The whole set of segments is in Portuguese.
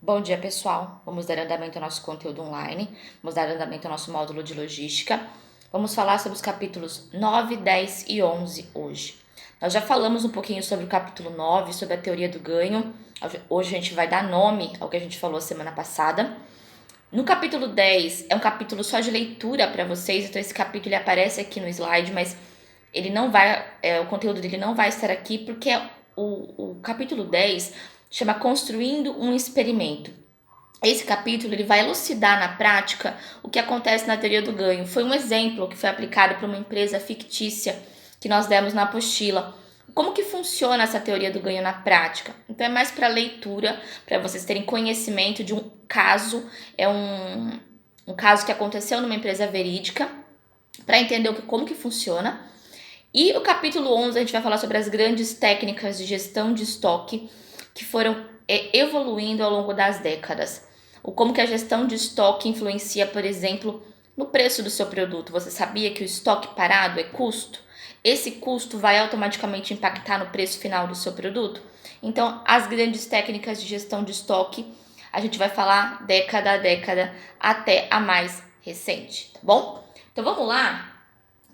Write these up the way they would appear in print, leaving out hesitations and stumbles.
Bom dia, pessoal. Vamos dar andamento ao nosso conteúdo online, vamos dar andamento ao nosso módulo de logística. Vamos falar sobre os capítulos 9, 10 e 11 hoje. Nós já falamos um pouquinho sobre o capítulo 9, sobre a teoria do ganho. Hoje a gente vai dar nome ao que a gente falou semana passada. No capítulo 10, é um capítulo só de leitura para vocês, então esse capítulo ele aparece aqui no slide, mas ele não vai, o conteúdo dele não vai estar aqui porque o capítulo 10 chama Construindo um Experimento. Esse capítulo ele vai elucidar na prática o que acontece na teoria do ganho. Foi um exemplo que foi aplicado para uma empresa fictícia que nós demos na apostila. Como que funciona essa teoria do ganho na prática? Então é mais para leitura, para vocês terem conhecimento de um caso, um caso que aconteceu numa empresa verídica, para entender como que funciona. E o capítulo 11 a gente vai falar sobre as grandes técnicas de gestão de estoque que foram evoluindo ao longo das décadas. Como que a gestão de estoque influencia, por exemplo, no preço do seu produto. Você sabia que o estoque parado é custo? Esse custo vai automaticamente impactar no preço final do seu produto? Então, as grandes técnicas de gestão de estoque, a gente vai falar década a década até a mais recente, tá bom? Então, vamos lá.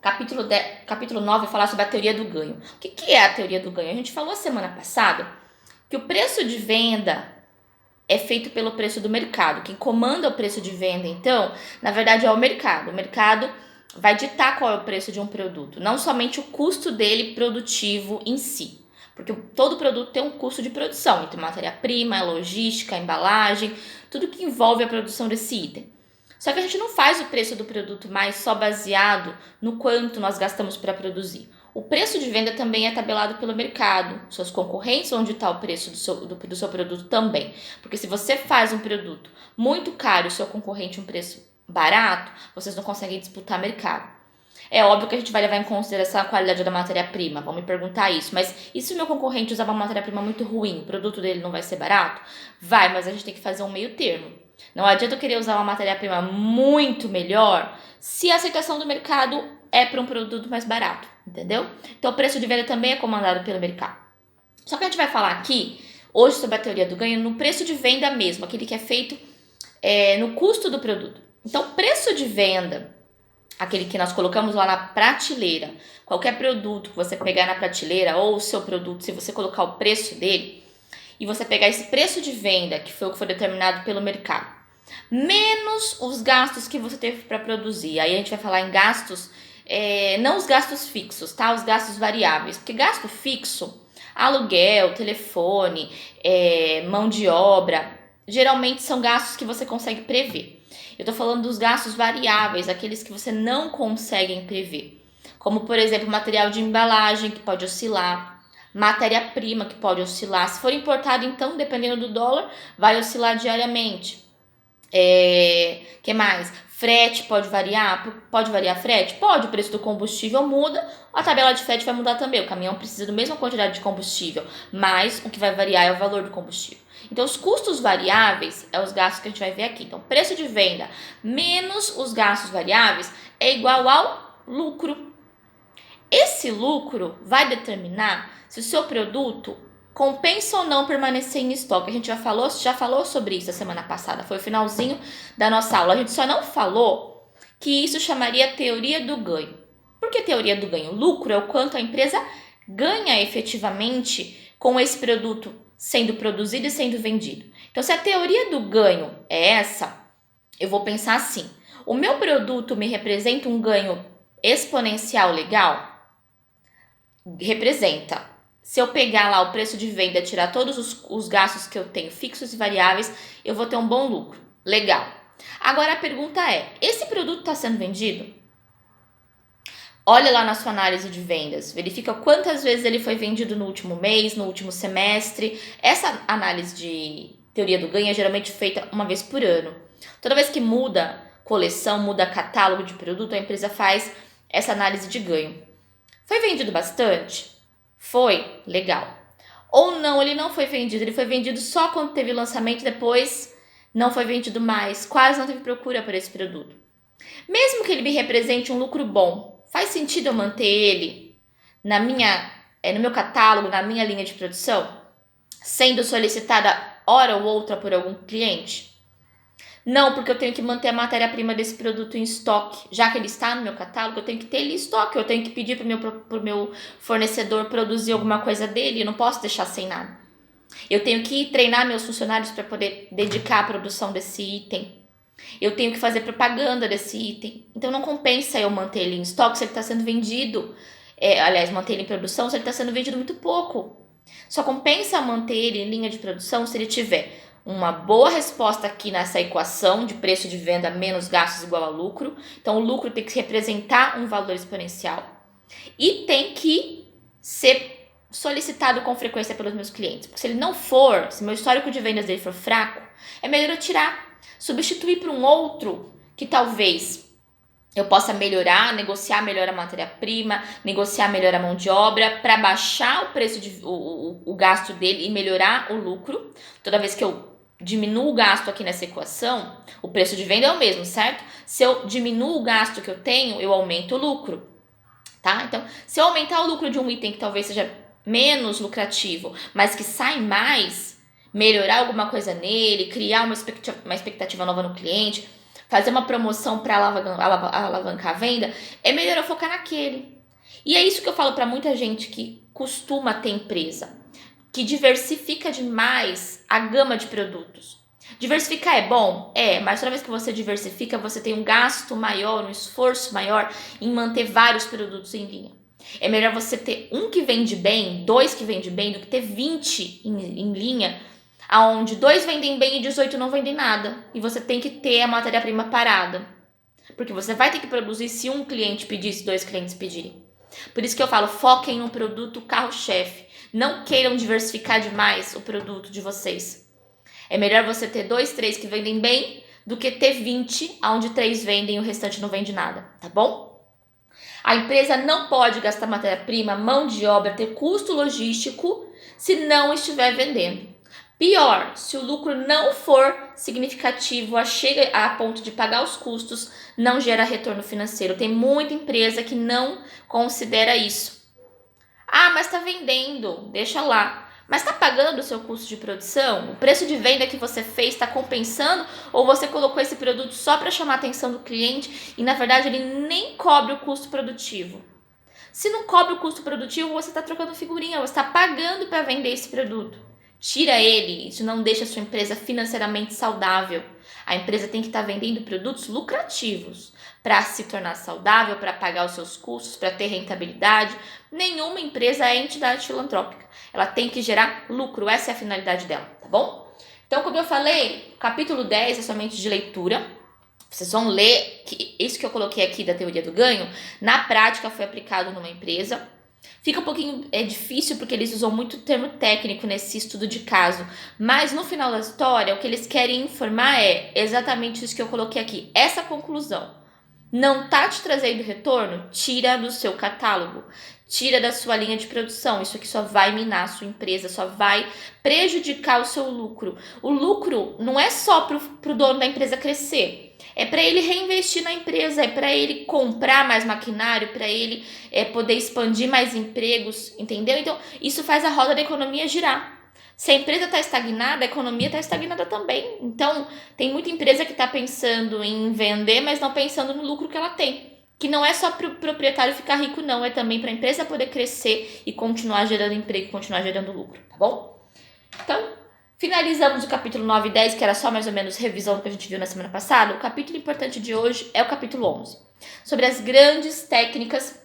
Capítulo 9 falar sobre a teoria do ganho. O que é a teoria do ganho? A gente falou semana passada que o preço de venda é feito pelo preço do mercado. Quem comanda o preço de venda, então, na verdade é o mercado. O mercado vai ditar qual é o preço de um produto, não somente o custo dele produtivo em si. Porque todo produto tem um custo de produção, entre matéria-prima, logística, embalagem, tudo que envolve a produção desse item. Só que a gente não faz o preço do produto mais só baseado no quanto nós gastamos para produzir. O preço de venda também é tabelado pelo mercado, seus concorrentes, onde está o preço do seu produto também. Porque se você faz um produto muito caro e o seu concorrente um preço barato, vocês não conseguem disputar mercado. É óbvio que a gente vai levar em consideração a qualidade da matéria-prima, vão me perguntar isso, mas e se o meu concorrente usar uma matéria-prima muito ruim, o produto dele não vai ser barato? Vai, mas a gente tem que fazer um meio termo. Não adianta eu querer usar uma matéria-prima muito melhor se a aceitação do mercado é para um produto mais barato, entendeu? Então o preço de venda também é comandado pelo mercado. Só que a gente vai falar aqui, hoje, sobre a teoria do ganho, no preço de venda mesmo, aquele que é feito no custo do produto. Então, preço de venda, aquele que nós colocamos lá na prateleira, qualquer produto que você pegar na prateleira ou o seu produto, se você colocar o preço dele e você pegar esse preço de venda, que foi o que foi determinado pelo mercado, menos os gastos que você teve para produzir. Aí a gente vai falar em gastos, não os gastos fixos, tá? Os gastos variáveis. Porque gasto fixo, aluguel, telefone, mão de obra, geralmente são gastos que você consegue prever. Eu tô falando dos gastos variáveis, aqueles que você não consegue prever. Como, por exemplo, material de embalagem, que pode oscilar, matéria-prima, que pode oscilar. Se for importado, então, dependendo do dólar, vai oscilar diariamente. Que mais? Frete pode variar? Pode variar frete? Pode, o preço do combustível muda, a tabela de frete vai mudar também. O caminhão precisa da mesma quantidade de combustível, mas o que vai variar é o valor do combustível. Então, os custos variáveis é os gastos que a gente vai ver aqui. Então, preço de venda menos os gastos variáveis é igual ao lucro. Esse lucro vai determinar se o seu produto compensa ou não permanecer em estoque. A gente já falou sobre isso a semana passada, foi o finalzinho da nossa aula. A gente só não falou que isso chamaria teoria do ganho. Por que teoria do ganho? Lucro é o quanto a empresa ganha efetivamente com esse produto sendo produzido e sendo vendido. Então, se a teoria do ganho é essa, eu vou pensar assim: o meu produto me representa um ganho exponencial legal? Representa. Se eu pegar lá o preço de venda, tirar todos os gastos que eu tenho, fixos e variáveis, eu vou ter um bom lucro. Legal. Agora a pergunta é: esse produto está sendo vendido? Olha lá na sua análise de vendas, verifica quantas vezes ele foi vendido no último mês, no último semestre. Essa análise de teoria do ganho é geralmente feita uma vez por ano. Toda vez que muda coleção, muda catálogo de produto, a empresa faz essa análise de ganho. Foi vendido bastante? Foi? Legal. Ou não, ele não foi vendido. Ele foi vendido só quando teve lançamento, depois não foi vendido mais. Quase não teve procura por esse produto. Mesmo que ele me represente um lucro bom, faz sentido eu manter ele no meu catálogo, na minha linha de produção, sendo solicitada hora ou outra por algum cliente? Não, porque eu tenho que manter a matéria-prima desse produto em estoque. Já que ele está no meu catálogo, eu tenho que ter ele em estoque. Eu tenho que pedir pro meu fornecedor produzir alguma coisa dele. Eu não posso deixar sem nada. Eu tenho que treinar meus funcionários para poder dedicar a produção desse item. Eu tenho que fazer propaganda desse item. Então não compensa eu manter ele em estoque se ele está sendo vendido. Aliás, manter ele em produção se ele está sendo vendido muito pouco. Só compensa manter ele em linha de produção se ele tiver uma boa resposta aqui nessa equação de preço de venda menos gastos igual a lucro. Então o lucro tem que representar um valor exponencial. E tem que ser solicitado com frequência pelos meus clientes. Porque se ele não for, se meu histórico de vendas dele for fraco, é melhor eu tirar, substituir por um outro que talvez eu possa melhorar, negociar melhor a matéria-prima, negociar melhor a mão de obra para baixar o preço o gasto dele e melhorar o lucro. Toda vez que eu diminuo o gasto aqui nessa equação, o preço de venda é o mesmo, certo? Se eu diminuo o gasto que eu tenho, eu aumento o lucro, tá? Então, se eu aumentar o lucro de um item que talvez seja menos lucrativo, mas que sai mais, melhorar alguma coisa nele, criar uma expectativa nova no cliente, fazer uma promoção para alavancar a venda, é melhor eu focar naquele. E é isso que eu falo para muita gente que costuma ter empresa, que diversifica demais a gama de produtos. Diversificar é bom? É, mas toda vez que você diversifica, você tem um gasto maior, um esforço maior em manter vários produtos em linha. É melhor você ter um que vende bem, 2 que vende bem, do que ter 20 em linha, aonde 2 vendem bem e 18 não vendem nada. E você tem que ter a matéria-prima parada. Porque você vai ter que produzir se um cliente pedir, se 2 clientes pedirem. Por isso que eu falo, foquem no produto carro-chefe. Não queiram diversificar demais o produto de vocês. É melhor você ter 2, 3 que vendem bem do que ter 20, onde 3 vendem e o restante não vende nada, tá bom? A empresa não pode gastar matéria-prima, mão de obra, ter custo logístico se não estiver vendendo. Pior, se o lucro não for significativo, chega a ponto de pagar os custos, não gera retorno financeiro. Tem muita empresa que não considera isso. Ah, mas está vendendo, deixa lá. Mas está pagando o seu custo de produção? O preço de venda que você fez está compensando? Ou você colocou esse produto só para chamar a atenção do cliente e na verdade ele nem cobre o custo produtivo? Se não cobre o custo produtivo, você está trocando figurinha, você está pagando para vender esse produto. Tira ele, isso não deixa a sua empresa financeiramente saudável. A empresa tem que estar vendendo produtos lucrativos para se tornar saudável, para pagar os seus custos, para ter rentabilidade. Nenhuma empresa é entidade filantrópica. Ela tem que gerar lucro, essa é a finalidade dela, tá bom? Então, como eu falei, o capítulo 10 é somente de leitura. Vocês vão ler que isso que eu coloquei aqui da teoria do ganho, na prática foi aplicado numa empresa. Fica um pouquinho difícil porque eles usam muito termo técnico nesse estudo de caso, mas no final da história o que eles querem informar é exatamente isso que eu coloquei aqui, essa conclusão. Não tá te trazendo retorno? Tira do seu catálogo, tira da sua linha de produção. Isso aqui só vai minar a sua empresa, só vai prejudicar o seu lucro. O lucro não é só pro dono da empresa crescer, é para ele reinvestir na empresa, é para ele comprar mais maquinário, para ele poder expandir mais empregos, entendeu? Então, isso faz a roda da economia girar. Se a empresa está estagnada, a economia está estagnada também. Então, tem muita empresa que está pensando em vender, mas não pensando no lucro que ela tem. Que não é só para o proprietário ficar rico, não. É também para a empresa poder crescer e continuar gerando emprego, continuar gerando lucro, tá bom? Então, finalizamos o capítulo 9 e 10, que era só mais ou menos revisão do que a gente viu na semana passada. O capítulo importante de hoje é o capítulo 11, sobre as grandes técnicas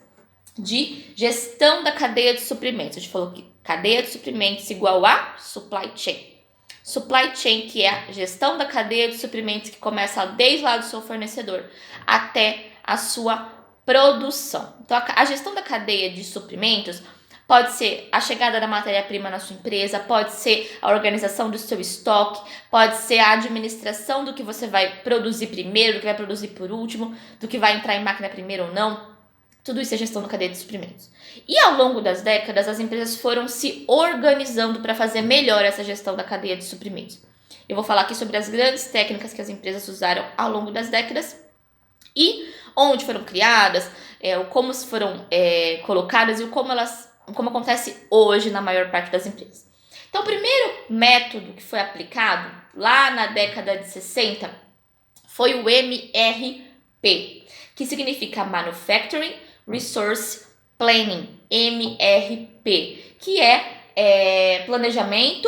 de gestão da cadeia de suprimentos. A gente falou que cadeia de suprimentos igual a supply chain. Supply chain, que é a gestão da cadeia de suprimentos que começa desde lá do seu fornecedor até a sua produção. Então, a gestão da cadeia de suprimentos pode ser a chegada da matéria-prima na sua empresa, pode ser a organização do seu estoque, pode ser a administração do que você vai produzir primeiro, do que vai produzir por último, do que vai entrar em máquina primeiro ou não. Tudo isso é gestão da cadeia de suprimentos. E ao longo das décadas, as empresas foram se organizando para fazer melhor essa gestão da cadeia de suprimentos. Eu vou falar aqui sobre as grandes técnicas que as empresas usaram ao longo das décadas e onde foram criadas, como foram colocadas e como acontece hoje na maior parte das empresas. Então, o primeiro método que foi aplicado lá na década de 60 foi o MRP, que significa Manufacturing Resource Planning, MRP, que é planejamento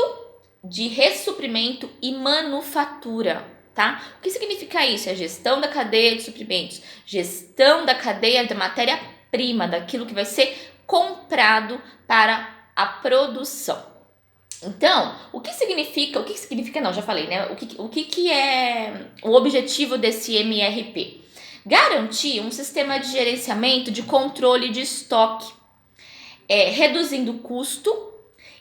de ressuprimento e manufatura, tá? O que significa isso? É gestão da cadeia de suprimentos, gestão da cadeia da matéria-prima, daquilo que vai ser comprado para a produção. Então, o que significa não, já falei, né? O que é o objetivo desse MRP? Garantir um sistema de gerenciamento de controle de estoque, reduzindo o custo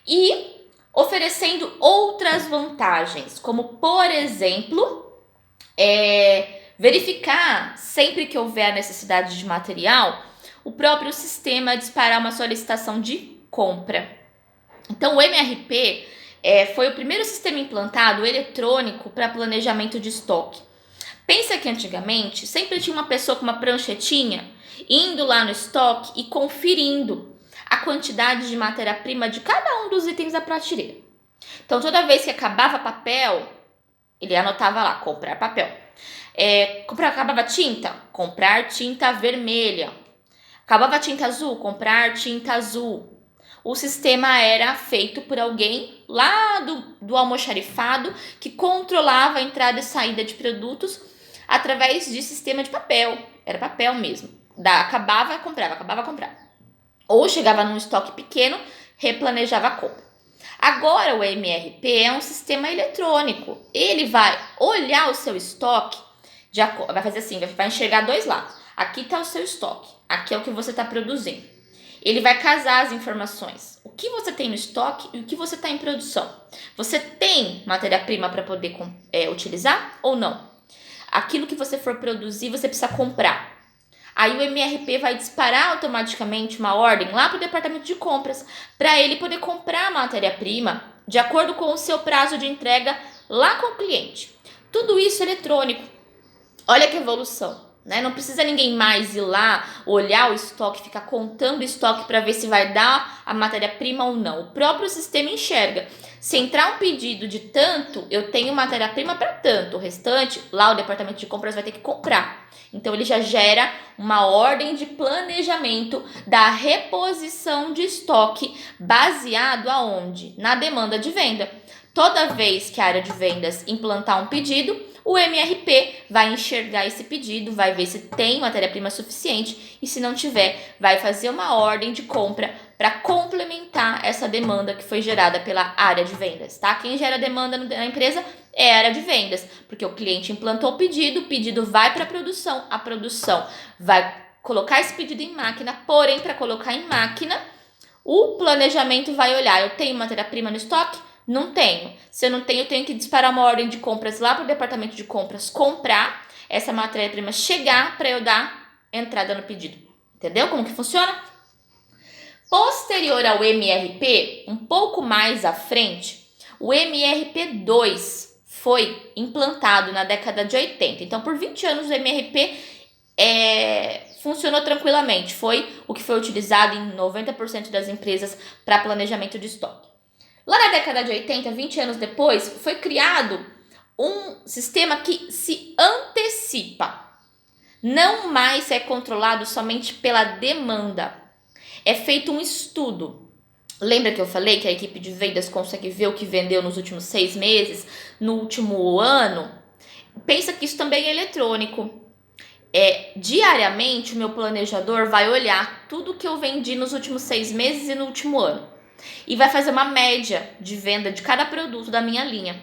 e oferecendo outras vantagens, como, por exemplo, verificar, sempre que houver necessidade de material, o próprio sistema disparar uma solicitação de compra. Então, o MRP foi o primeiro sistema implantado eletrônico para planejamento de estoque. Pensa que antigamente sempre tinha uma pessoa com uma pranchetinha indo lá no estoque e conferindo a quantidade de matéria-prima de cada um dos itens da prateleira. Então, toda vez que acabava papel, ele anotava lá, comprar papel. Acabava tinta, comprar tinta vermelha. Acabava tinta azul, comprar tinta azul. O sistema era feito por alguém lá do almoxarifado que controlava a entrada e saída de produtos através de sistema de papel. Era papel mesmo. Acabava, comprava. Ou chegava num estoque pequeno, replanejava a compra. Agora o MRP é um sistema eletrônico. Ele vai olhar o seu estoque, vai fazer assim, vai enxergar dois lados. Aqui está o seu estoque, aqui é o que você está produzindo. Ele vai casar as informações. O que você tem no estoque e o que você está em produção. Você tem matéria-prima para poder utilizar ou não? Aquilo que você for produzir, você precisa comprar. Aí o MRP vai disparar automaticamente uma ordem lá para o departamento de compras para ele poder comprar a matéria-prima de acordo com o seu prazo de entrega lá com o cliente. Tudo isso eletrônico. Olha que evolução. Né? Não precisa ninguém mais ir lá, olhar o estoque, ficar contando o estoque para ver se vai dar a matéria-prima ou não. O próprio sistema enxerga. Se entrar um pedido de tanto, eu tenho matéria-prima para tanto. O restante, lá o departamento de compras vai ter que comprar. Então, ele já gera uma ordem de planejamento da reposição de estoque baseado aonde? Na demanda de venda. Toda vez que a área de vendas implantar um pedido, o MRP vai enxergar esse pedido, vai ver se tem matéria-prima suficiente e se não tiver, vai fazer uma ordem de compra para complementar essa demanda que foi gerada pela área de vendas, tá? Quem gera demanda na empresa é a área de vendas, porque o cliente implantou o pedido vai para a produção vai colocar esse pedido em máquina, porém, para colocar em máquina, o planejamento vai olhar, eu tenho matéria-prima no estoque? Não tenho. Se eu não tenho, eu tenho que disparar uma ordem de compras lá para o departamento de compras comprar essa matéria-prima, chegar para eu dar entrada no pedido. Entendeu como que funciona? Posterior ao MRP, um pouco mais à frente, o MRP2 foi implantado na década de 80. Então, por 20 anos, o MRP funcionou tranquilamente. Foi o que foi utilizado em 90% das empresas para planejamento de estoque. Lá na década de 80, 20 anos depois, foi criado um sistema que se antecipa. Não mais é controlado somente pela demanda. É feito um estudo. Lembra que eu falei que a equipe de vendas consegue ver o que vendeu nos últimos 6 meses, no último ano? Pensa que isso também é eletrônico. Diariamente, o meu planejador vai olhar tudo que eu vendi nos últimos 6 meses e no último ano. E vai fazer uma média de venda de cada produto da minha linha.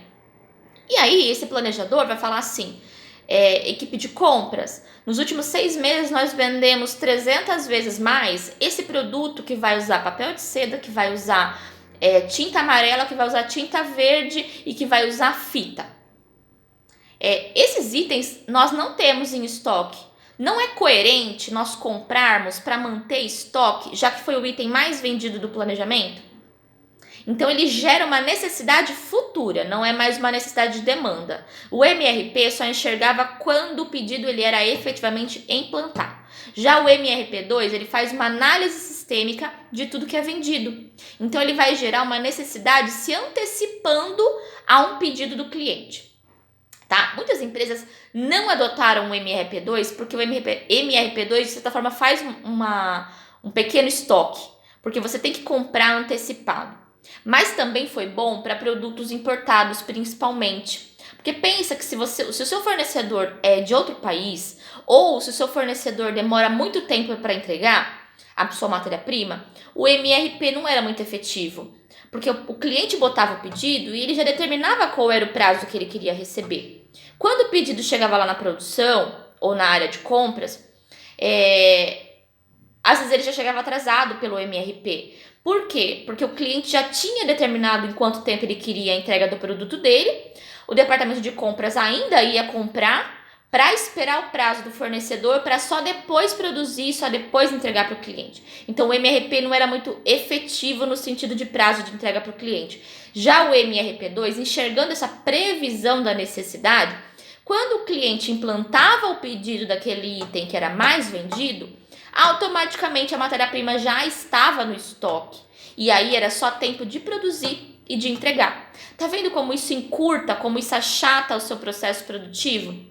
E aí, esse planejador vai falar assim, equipe de compras, nos últimos 6 meses nós vendemos 300 vezes mais esse produto que vai usar papel de seda, que vai usar tinta amarela, que vai usar tinta verde e que vai usar fita. Esses itens nós não temos em estoque. Não é coerente nós comprarmos para manter estoque, já que foi o item mais vendido do planejamento? Então, ele gera uma necessidade futura, não é mais uma necessidade de demanda. O MRP só enxergava quando o pedido ele era efetivamente implantado. Já o MRP2, ele faz uma análise sistêmica de tudo que é vendido. Então, ele vai gerar uma necessidade se antecipando a um pedido do cliente. Tá? Muitas empresas não adotaram o MRP2 porque o MRP2, de certa forma, faz um pequeno estoque, porque você tem que comprar antecipado. Mas também foi bom para produtos importados, principalmente. Porque pensa que se o seu fornecedor é de outro país, ou se o seu fornecedor demora muito tempo para entregar a sua matéria-prima, o MRP não era muito efetivo. Porque o cliente botava o pedido e ele já determinava qual era o prazo que ele queria receber. Quando o pedido chegava lá na produção ou na área de compras, às vezes ele já chegava atrasado pelo MRP. Por quê? Porque o cliente já tinha determinado em quanto tempo ele queria a entrega do produto dele, o departamento de compras ainda ia comprar para esperar o prazo do fornecedor para só depois produzir, só depois entregar para o cliente. Então o MRP não era muito efetivo no sentido de prazo de entrega para o cliente. Já o MRP2, enxergando essa previsão da necessidade, quando o cliente implantava o pedido daquele item que era mais vendido, automaticamente a matéria-prima já estava no estoque. E aí era só tempo de produzir e de entregar. Tá vendo como isso encurta, como isso achata o seu processo produtivo?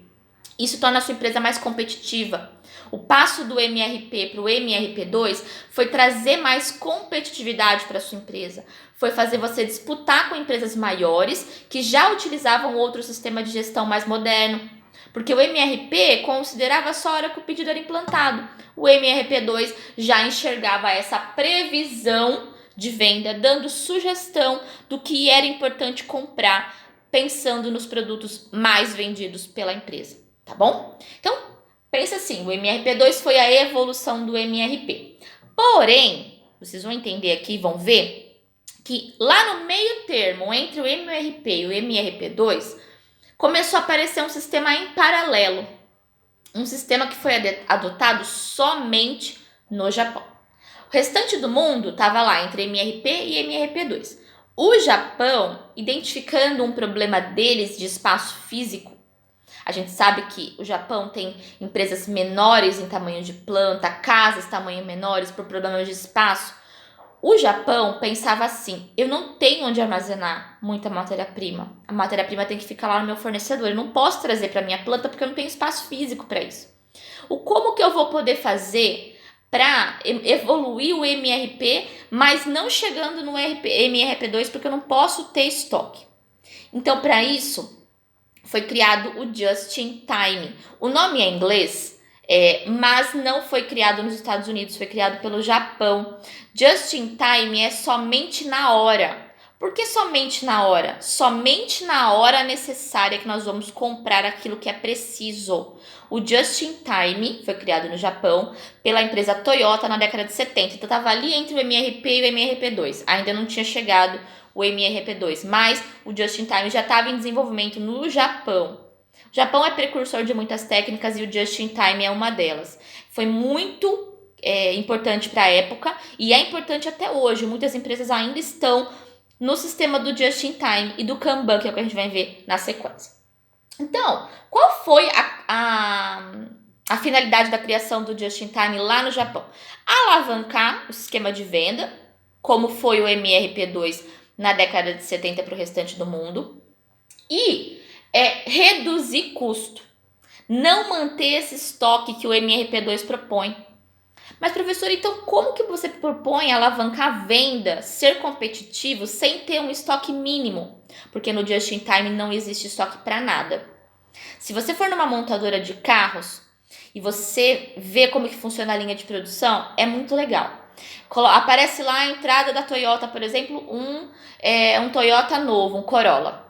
Isso torna a sua empresa mais competitiva. O passo do MRP para o MRP2 foi trazer mais competitividade para a sua empresa. Foi fazer você disputar com empresas maiores que já utilizavam outro sistema de gestão mais moderno. Porque o MRP considerava só a hora que o pedido era implantado. O MRP2 já enxergava essa previsão de venda, dando sugestão do que era importante comprar, pensando nos produtos mais vendidos pela empresa. Tá bom? Então, pensa assim, o MRP2 foi a evolução do MRP. Porém, vocês vão entender aqui, vão ver, que lá no meio termo, entre o MRP e o MRP2, começou a aparecer um sistema em paralelo. Um sistema que foi adotado somente no Japão. O restante do mundo estava lá entre MRP e MRP2. O Japão, identificando um problema deles de espaço físico, a gente sabe que o Japão tem empresas menores em tamanho de planta, casas tamanho menores por problemas de espaço. O Japão pensava assim, eu não tenho onde armazenar muita matéria-prima. A matéria-prima tem que ficar lá no meu fornecedor. Eu não posso trazer para minha planta porque eu não tenho espaço físico para isso. Como que eu vou poder fazer para evoluir o MRP, mas não chegando no MRP2 porque eu não posso ter estoque? Então, para isso, foi criado o Just in Time. O nome é em inglês, mas não foi criado nos Estados Unidos, foi criado pelo Japão. Just in Time é somente na hora. Por que somente na hora? Somente na hora necessária que nós vamos comprar aquilo que é preciso. O Just in Time foi criado no Japão pela empresa Toyota na década de 70. Então estava ali entre o MRP e o MRP2. Ainda não tinha chegado o MRP2, mas o Just in Time já estava em desenvolvimento no Japão. O Japão é precursor de muitas técnicas e o Just in Time é uma delas. Foi muito importante para a época e é importante até hoje. Muitas empresas ainda estão no sistema do Just in Time e do Kanban, que é o que a gente vai ver na sequência. Então, qual foi a finalidade da criação do Just in Time lá no Japão? Alavancar o sistema de venda, como foi o MRP2 na década de 70 para o restante do mundo, e reduzir custo, não manter esse estoque que o MRP2 propõe. Mas, professor, então como que você propõe alavancar a venda, ser competitivo sem ter um estoque mínimo? Porque no Just in Time não existe estoque para nada. Se você for numa montadora de carros e você vê como que funciona a linha de produção, é muito legal. Aparece lá a entrada da Toyota, por exemplo, um Toyota novo, um Corolla.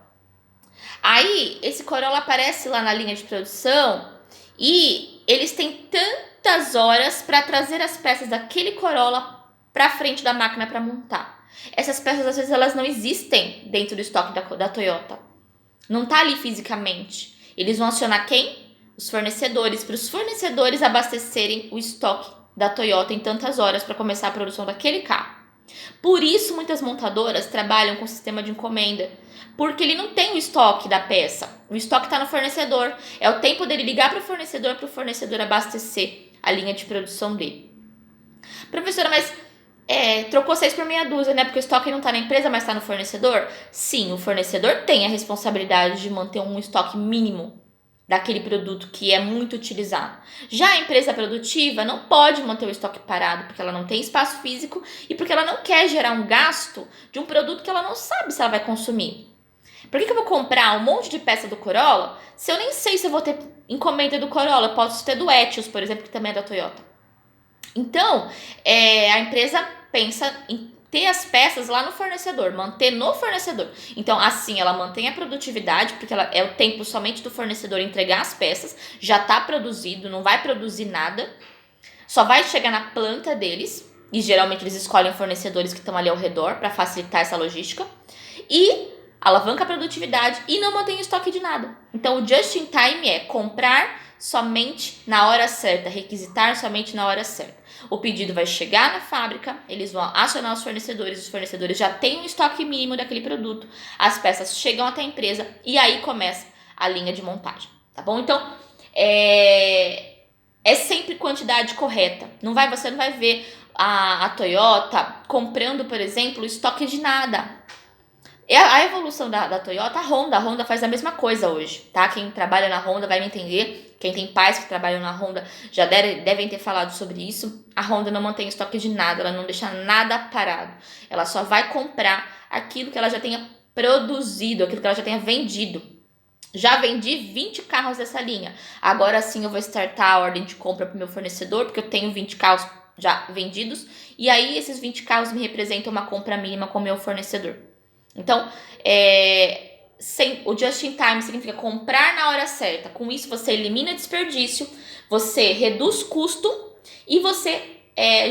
Aí, esse Corolla aparece lá na linha de produção e eles têm tantas horas para trazer as peças daquele Corolla para frente da máquina para montar. Essas peças, às vezes, elas não existem dentro do estoque da Toyota. Não tá ali fisicamente. Eles vão acionar quem? Os fornecedores, para os fornecedores abastecerem o estoque da Toyota em tantas horas para começar a produção daquele carro. Por isso, muitas montadoras trabalham com sistema de encomenda, porque ele não tem o estoque da peça. O estoque está no fornecedor. É o tempo dele ligar para o fornecedor abastecer a linha de produção dele. Professora, mas trocou 6 por meia dúzia, né? Porque o estoque não tá na empresa, mas tá no fornecedor. Sim, o fornecedor tem a responsabilidade de manter um estoque mínimo daquele produto que é muito utilizado. Já a empresa produtiva não pode manter o estoque parado porque ela não tem espaço físico e porque ela não quer gerar um gasto de um produto que ela não sabe se ela vai consumir. Por que eu vou comprar um monte de peça do Corolla se eu nem sei se eu vou ter encomenda do Corolla? Eu posso ter do Etios, por exemplo, que também é da Toyota. Então, a empresa pensa em ter as peças lá no fornecedor, manter no fornecedor. Então, assim, ela mantém a produtividade, porque ela é o tempo somente do fornecedor entregar as peças, já está produzido, não vai produzir nada, só vai chegar na planta deles, e geralmente eles escolhem fornecedores que estão ali ao redor para facilitar essa logística, e alavanca a produtividade e não mantém estoque de nada. Então, o just in time é comprar somente na hora certa, requisitar somente na hora certa. O pedido vai chegar na fábrica, eles vão acionar os fornecedores já têm um estoque mínimo daquele produto, as peças chegam até a empresa e aí começa a linha de montagem, tá bom? Então, é sempre quantidade correta. Você não vai ver a Toyota comprando, por exemplo, estoque de nada. A evolução da Toyota, a Honda faz a mesma coisa hoje, tá? Quem trabalha na Honda vai me entender. Quem tem pais que trabalham na Honda já devem ter falado sobre isso. A Honda não mantém estoque de nada, ela não deixa nada parado. Ela só vai comprar aquilo que ela já tenha produzido, aquilo que ela já tenha vendido. Já vendi 20 carros dessa linha. Agora sim eu vou startar a ordem de compra para o meu fornecedor, porque eu tenho 20 carros já vendidos. E aí esses 20 carros me representam uma compra mínima com o meu fornecedor. Então, o just in time significa comprar na hora certa. Com isso, você elimina desperdício, você reduz custo e você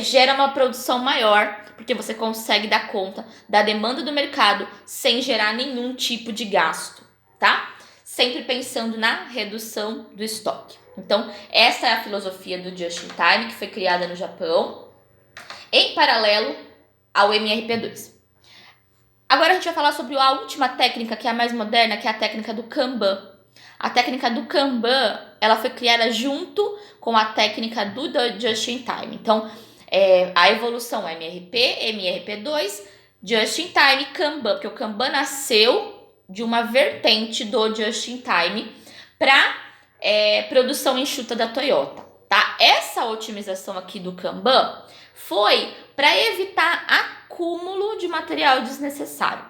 gera uma produção maior, porque você consegue dar conta da demanda do mercado sem gerar nenhum tipo de gasto, tá? Sempre pensando na redução do estoque. Então, essa é a filosofia do just in time, que foi criada no Japão, em paralelo ao MRP2. Agora a gente vai falar sobre a última técnica, que é a mais moderna, que é a técnica do Kanban. A técnica do Kanban, ela foi criada junto com a técnica do Just in Time. Então, a evolução é MRP, MRP2, Just in Time, Kanban, porque o Kanban nasceu de uma vertente do Just in Time para produção enxuta da Toyota, tá? Essa otimização aqui do Kanban foi para evitar acúmulo de material desnecessário.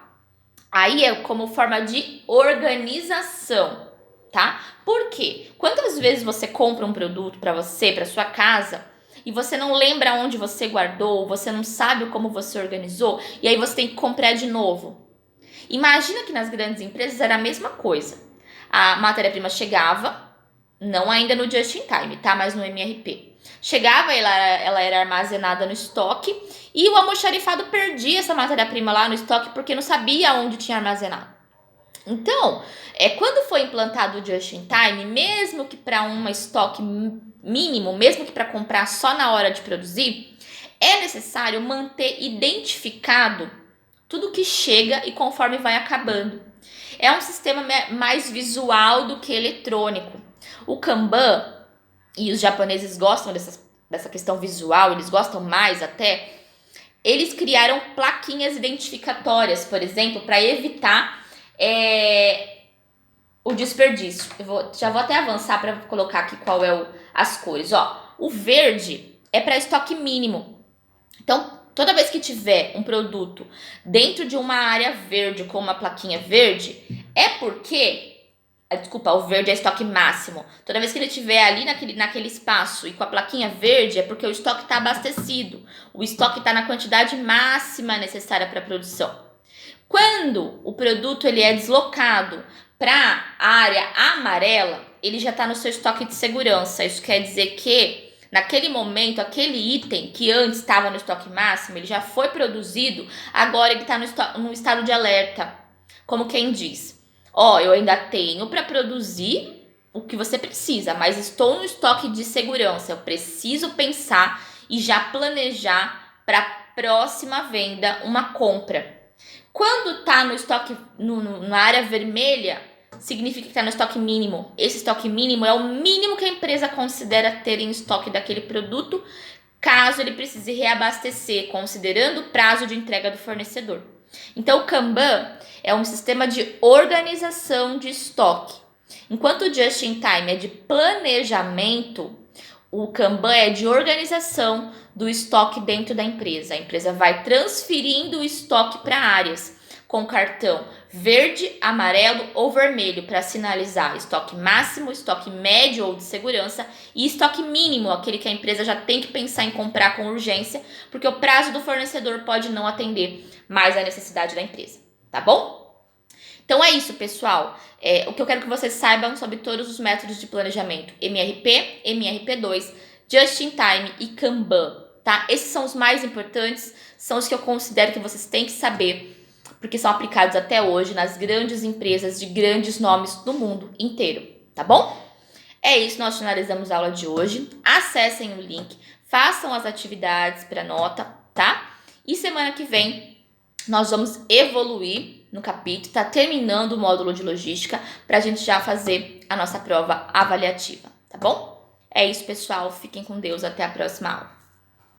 Aí é como forma de organização, tá? Por quê? Quantas vezes você compra um produto para você, para sua casa, e você não lembra onde você guardou, você não sabe como você organizou, e aí você tem que comprar de novo? Imagina que nas grandes empresas era a mesma coisa. A matéria-prima chegava, não ainda no Just in Time, tá? Mas no MRP. Chegava, ela era armazenada no estoque e o almoxarifado perdia essa matéria-prima lá no estoque porque não sabia onde tinha armazenado. Então, quando foi implantado o Just in Time, mesmo que para um estoque mínimo, mesmo que para comprar só na hora de produzir, é necessário manter identificado tudo que chega e conforme vai acabando. É um sistema mais visual do que eletrônico. O Kanban, e os japoneses gostam dessa questão visual, eles gostam mais até, eles criaram plaquinhas identificatórias, por exemplo, para evitar o desperdício. Já vou até avançar para colocar aqui qual as cores. O verde é para estoque mínimo. Então, toda vez que tiver um produto dentro de uma área verde com uma plaquinha verde, é porque... Desculpa, o verde é estoque máximo. Toda vez que ele estiver ali naquele espaço e com a plaquinha verde, é porque o estoque está abastecido. O estoque está na quantidade máxima necessária para a produção. Quando o produto ele é deslocado para a área amarela, ele já está no seu estoque de segurança. Isso quer dizer que, naquele momento, aquele item que antes estava no estoque máximo, ele já foi produzido, agora ele está no estado de alerta. Como quem diz... eu ainda tenho para produzir o que você precisa, mas estou no estoque de segurança. Eu preciso pensar e já planejar para a próxima venda uma compra. Quando está no estoque, na área vermelha, significa que está no estoque mínimo. Esse estoque mínimo é o mínimo que a empresa considera ter em estoque daquele produto caso ele precise reabastecer, considerando o prazo de entrega do fornecedor. Então, o Kanban é um sistema de organização de estoque. Enquanto o Just in Time é de planejamento, o Kanban é de organização do estoque dentro da empresa. A empresa vai transferindo o estoque para áreas com cartão verde, amarelo ou vermelho para sinalizar estoque máximo, estoque médio ou de segurança e estoque mínimo, aquele que a empresa já tem que pensar em comprar com urgência, porque o prazo do fornecedor pode não atender mais a necessidade da empresa, tá bom? Então é isso, pessoal. O que eu quero que vocês saibam sobre todos os métodos de planejamento: MRP, MRP2, Just in Time e Kanban, tá? Esses são os mais importantes, são os que eu considero que vocês têm que saber, porque são aplicados até hoje nas grandes empresas de grandes nomes do mundo inteiro, tá bom? É isso, nós finalizamos a aula de hoje. Acessem o link, façam as atividades para nota, tá? E semana que vem nós vamos evoluir no capítulo, tá terminando o módulo de logística para a gente já fazer a nossa prova avaliativa, tá bom? É isso, pessoal. Fiquem com Deus. Até a próxima aula.